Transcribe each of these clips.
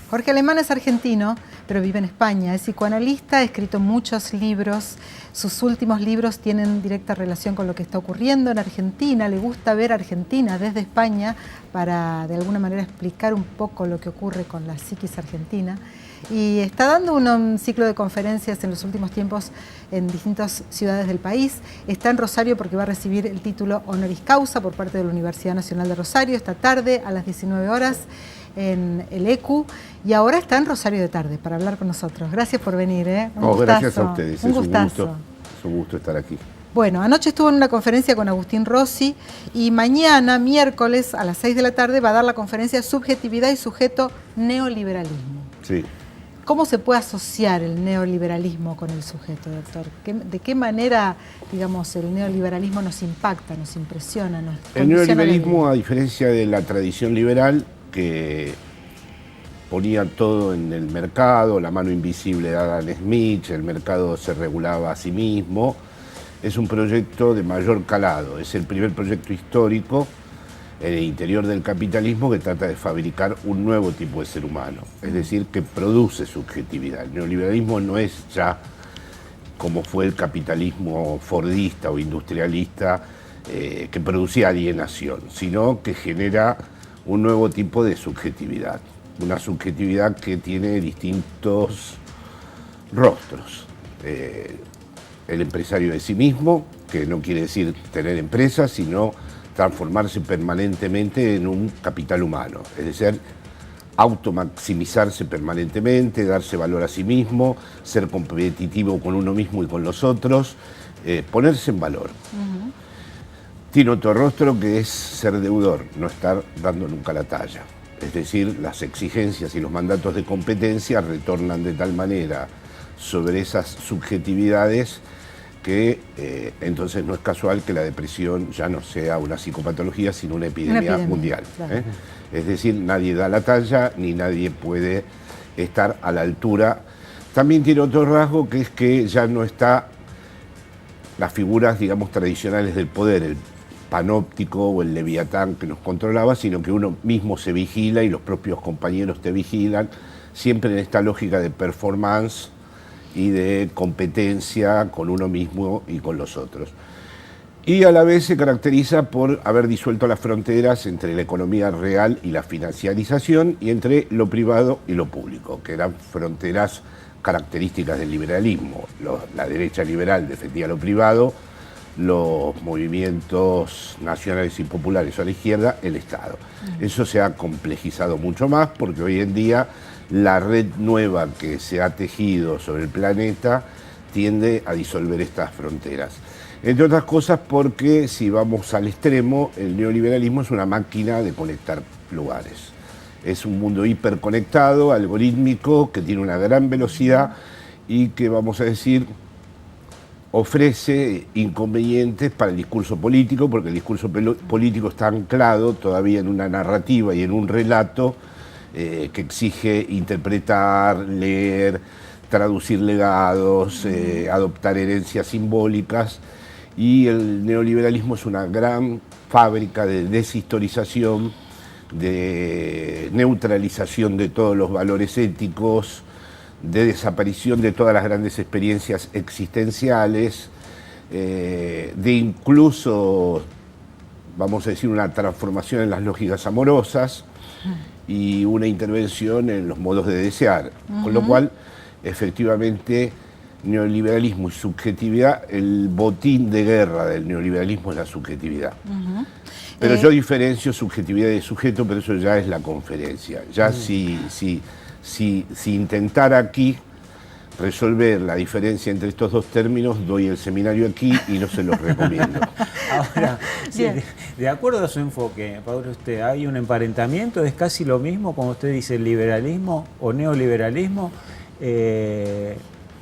Jorge Alemán es argentino, pero vive en España. Es psicoanalista, ha escrito muchos libros. Sus últimos libros tienen directa relación con lo que está ocurriendo en Argentina. Le gusta ver Argentina desde España para, de alguna manera, explicar un poco lo que ocurre con la psiquis argentina. Y está dando un ciclo de conferencias en los últimos tiempos en distintas ciudades del país. Está en Rosario porque va a recibir el título honoris causa por parte de la Universidad Nacional de Rosario esta tarde a las 19 horas en el ECU, y ahora está en Rosario de tarde para hablar con nosotros. Gracias por venir. Gracias a ustedes. Un gustazo. Es un gusto estar aquí. Bueno, anoche estuvo en una conferencia con Agustín Rossi y mañana, miércoles, a las 6 de la tarde, va a dar la conferencia Subjetividad y Sujeto Neoliberalismo. Sí. ¿Cómo se puede asociar el neoliberalismo con el sujeto, doctor? ¿De qué manera, digamos, el neoliberalismo nos impacta, nos impresiona, nos condiciona? El neoliberalismo, a diferencia de la tradición liberal, que ponía todo en el mercado, la mano invisible de Adam Smith, el mercado se regulaba a sí mismo, es un proyecto de mayor calado, es el primer proyecto histórico en el interior del capitalismo que trata de fabricar un nuevo tipo de ser humano, es decir, que produce subjetividad. El neoliberalismo no es ya como fue el capitalismo fordista o industrialista que producía alienación, sino que genera un nuevo tipo de subjetividad, una subjetividad que tiene distintos rostros. El empresario de sí mismo, que no quiere decir tener empresas, sino transformarse permanentemente en un capital humano, es decir, automaximizarse permanentemente, darse valor a sí mismo, ser competitivo con uno mismo y con los otros, ponerse en valor. Tiene otro rostro que es ser deudor, no estar dando nunca la talla. Es decir, las exigencias y los mandatos de competencia retornan de tal manera sobre esas subjetividades que entonces no es casual que la depresión ya no sea una psicopatología, sino una epidemia mundial. Claro. Es decir, nadie da la talla, ni nadie puede estar a la altura. También tiene otro rasgo, que es que ya no está las figuras, digamos, tradicionales del poder, el panóptico o el leviatán que nos controlaba, sino que uno mismo se vigila y los propios compañeros te vigilan, siempre en esta lógica de performance y de competencia con uno mismo y con los otros. Y a la vez se caracteriza por haber disuelto las fronteras entre la economía real y la financiarización y entre lo privado y lo público, que eran fronteras características del liberalismo. La derecha liberal defendía lo privado, los movimientos nacionales y populares a la izquierda, el Estado. Eso se ha complejizado mucho más porque hoy en día la red nueva que se ha tejido sobre el planeta tiende a disolver estas fronteras. Entre otras cosas porque, si vamos al extremo, el neoliberalismo es una máquina de conectar lugares. Es un mundo hiperconectado, algorítmico, que tiene una gran velocidad y que, vamos a decir, ofrece inconvenientes para el discurso político, porque el discurso político está anclado todavía en una narrativa y en un relato que exige interpretar, leer, traducir legados, adoptar herencias simbólicas, y el neoliberalismo es una gran fábrica de deshistorización, de neutralización de todos los valores éticos, de desaparición de todas las grandes experiencias existenciales, de incluso, vamos a decir, una transformación en las lógicas amorosas y una intervención en los modos de desear. Con lo cual, efectivamente, neoliberalismo y subjetividad, el botín de guerra del neoliberalismo es la subjetividad. Pero yo diferencio subjetividad y sujeto, pero eso ya es la conferencia. Ya si intentara aquí resolver la diferencia entre estos dos términos, doy el seminario aquí y no se los recomiendo. Ahora, sí, de acuerdo a su enfoque, Pablo, ¿hay un emparentamiento? ¿Es casi lo mismo cuando usted dice liberalismo o neoliberalismo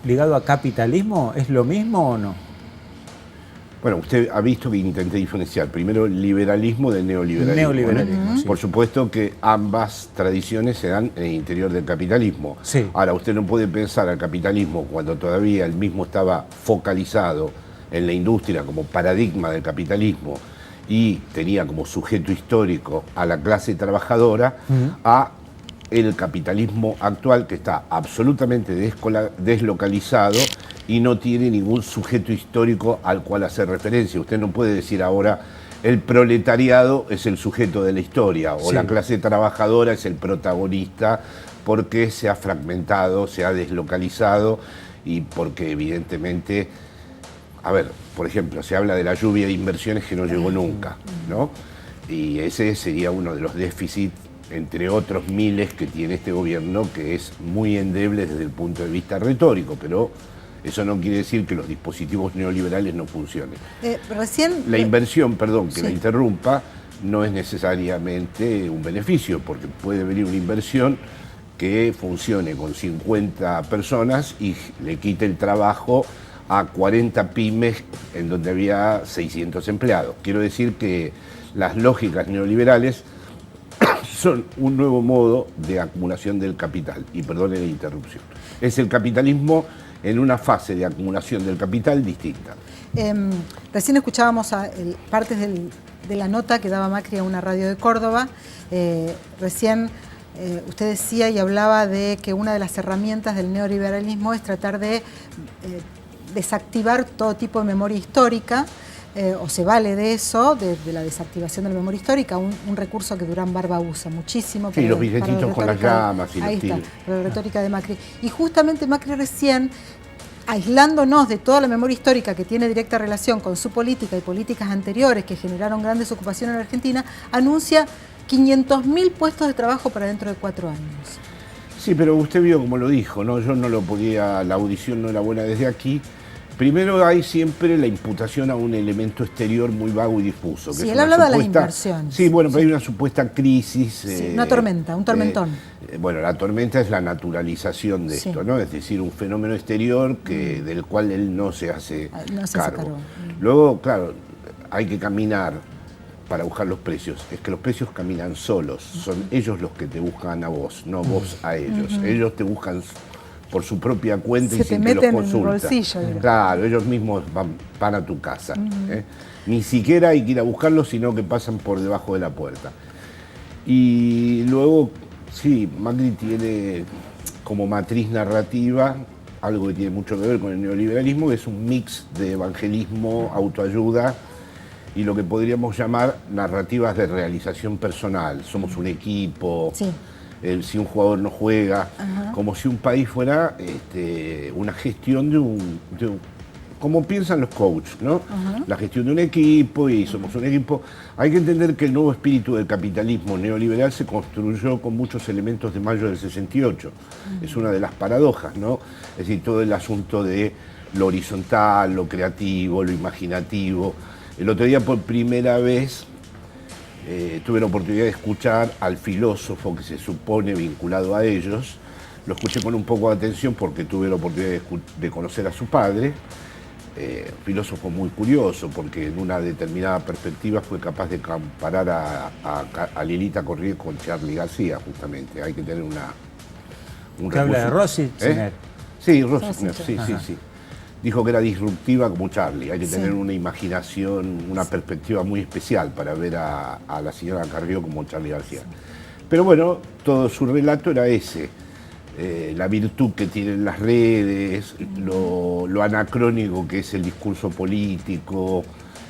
ligado a capitalismo? ¿Es lo mismo o no? Bueno, usted ha visto que intenté diferenciar primero el liberalismo del neoliberalismo. Neoliberalismo, sí. Por supuesto que ambas tradiciones se dan en el interior del capitalismo. Sí. Ahora, usted no puede pensar al capitalismo cuando todavía el mismo estaba focalizado en la industria como paradigma del capitalismo y tenía como sujeto histórico a la clase trabajadora, a el capitalismo actual, que está absolutamente deslocalizado y no tiene ningún sujeto histórico al cual hacer referencia. Usted no puede decir ahora el proletariado es el sujeto de la historia o la clase trabajadora es el protagonista, porque se ha fragmentado, se ha deslocalizado y porque evidentemente, a ver, por ejemplo, se habla de la lluvia de inversiones que no llegó nunca, ¿no? Y ese sería uno de los déficits, entre otros miles, que tiene este gobierno, que es muy endeble desde el punto de vista retórico, pero eso no quiere decir que los dispositivos neoliberales no funcionen. La inversión, perdón, que la interrumpa, no es necesariamente un beneficio, porque puede venir una inversión que funcione con 50 personas y le quite el trabajo a 40 pymes en donde había 600 empleados. Quiero decir que las lógicas neoliberales son un nuevo modo de acumulación del capital. Y perdone la interrupción. Es el capitalismo en una fase de acumulación del capital distinta. Recién escuchábamos partes de la nota que daba Macri a una radio de Córdoba. Recién usted decía y hablaba de que una de las herramientas del neoliberalismo es tratar de desactivar todo tipo de memoria histórica, o se vale de eso, de la desactivación de la memoria histórica, un recurso que Durán Barba usa muchísimo. Sí, los billetitos con las llamas y ahí está, la retórica de Macri. Y justamente Macri recién, aislándonos de toda la memoria histórica que tiene directa relación con su política y políticas anteriores que generaron gran desocupación en la Argentina, anuncia 500.000 puestos de trabajo para dentro de 4 años. Sí, pero usted vio como lo dijo, ¿no? Yo no lo podía, la audición no era buena desde aquí. Primero hay siempre la imputación a un elemento exterior muy vago y difuso. Sí, él hablaba de las inversiones. Sí, bueno, pero hay una supuesta crisis. Sí, una tormenta, un tormentón. Bueno, la tormenta es la naturalización de esto, ¿no? Es decir, un fenómeno exterior del cual él no se hace cargo. Luego, claro, hay que caminar para buscar los precios. Es que los precios caminan solos. Son ellos los que te buscan a vos, no vos a ellos. Ellos te buscan por su propia cuenta y sin que los consultas. Claro, ellos mismos van a tu casa. Ni siquiera hay que ir a buscarlos, sino que pasan por debajo de la puerta. Y luego, sí, Macri tiene como matriz narrativa algo que tiene mucho que ver con el neoliberalismo, que es un mix de evangelismo, autoayuda y lo que podríamos llamar narrativas de realización personal. Somos un equipo. Sí. Si un jugador no juega, como si un país fuera una gestión de un como piensan los coaches, ¿no? La gestión de un equipo y somos un equipo. Hay que entender que el nuevo espíritu del capitalismo neoliberal se construyó con muchos elementos de mayo del 68. Es una de las paradojas, ¿no? Es decir, todo el asunto de lo horizontal, lo creativo, lo imaginativo. El otro día, por primera vez, tuve la oportunidad de escuchar al filósofo que se supone vinculado a ellos. Lo escuché con un poco de atención porque tuve la oportunidad de conocer a su padre. Filósofo muy curioso porque en una determinada perspectiva fue capaz de comparar a Lilita Corrientes con Charly García, justamente. Hay que tener un ¿Qué habla de Rossi? Sí, Rossi, sí. Dijo que era disruptiva como Charly. Hay que tener una imaginación, una perspectiva muy especial para ver a la señora Carrió como Charly García. Pero bueno, todo su relato era ese. La virtud que tienen las redes, lo anacrónico que es el discurso político,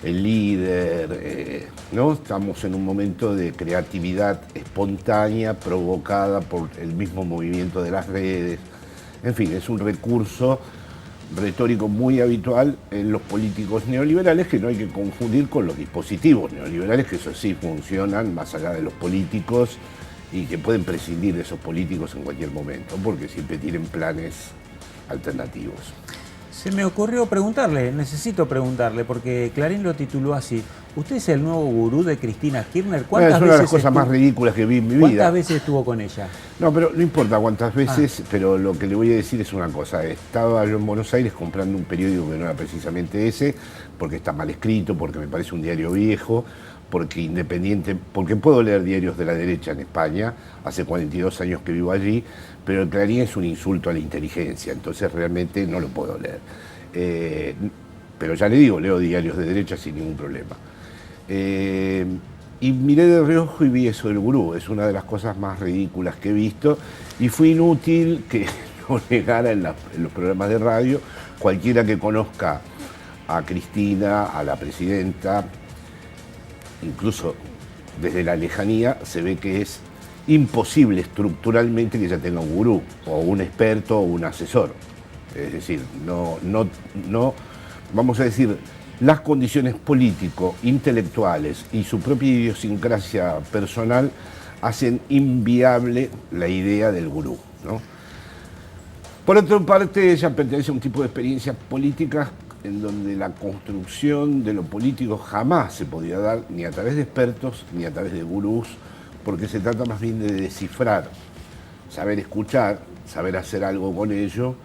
el líder, ¿no? Estamos en un momento de creatividad espontánea provocada por el mismo movimiento de las redes. En fin, es un recurso retórico muy habitual en los políticos neoliberales que no hay que confundir con los dispositivos neoliberales, que eso sí funcionan más allá de los políticos y que pueden prescindir de esos políticos en cualquier momento, porque siempre tienen planes alternativos. Se me ocurrió preguntarle, necesito preguntarle, porque Clarín lo tituló así. ¿Usted es el nuevo gurú de Cristina Kirchner? Es una de las cosas más ridículas que vi en mi vida. ¿Cuántas veces estuvo con ella? No, pero no importa cuántas veces, pero lo que le voy a decir es una cosa. Estaba yo en Buenos Aires comprando un periódico que no era precisamente ese, porque está mal escrito, porque me parece un diario viejo, porque puedo leer diarios de la derecha en España, hace 42 años que vivo allí, pero el Clarín es un insulto a la inteligencia, entonces realmente no lo puedo leer. Pero ya le digo, leo diarios de derecha sin ningún problema. Y miré de reojo y vi eso del gurú. Es una de las cosas más ridículas que he visto. Y fue inútil que lo negara en los programas de radio. Cualquiera que conozca a Cristina, a la presidenta, incluso desde la lejanía, se ve que es imposible estructuralmente que ella tenga un gurú, o un experto, o un asesor. Es decir, no, vamos a decir, las condiciones político, intelectuales y su propia idiosincrasia personal hacen inviable la idea del gurú, ¿no? Por otra parte, ella pertenece a un tipo de experiencias políticas en donde la construcción de lo político jamás se podía dar ni a través de expertos ni a través de gurús, porque se trata más bien de descifrar, saber escuchar, saber hacer algo con ello,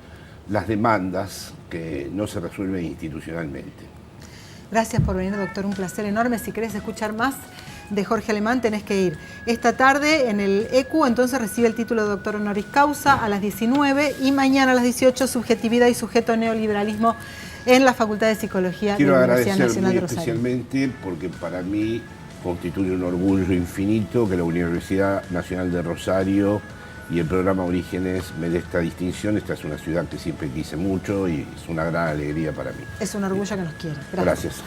las demandas que no se resuelven institucionalmente. Gracias por venir, doctor, un placer enorme. Si querés escuchar más de Jorge Alemán, tenés que ir esta tarde en el ECU, entonces recibe el título de doctor honoris causa a las 19 y mañana a las 18, subjetividad y sujeto neoliberalismo en la Facultad de Psicología de la Universidad Nacional de Rosario. Especialmente porque para mí constituye un orgullo infinito que la Universidad Nacional de Rosario y el programa Orígenes me dé esta distinción. Esta es una ciudad que siempre quise mucho y es una gran alegría para mí. Es un orgullo que nos quiera. Gracias.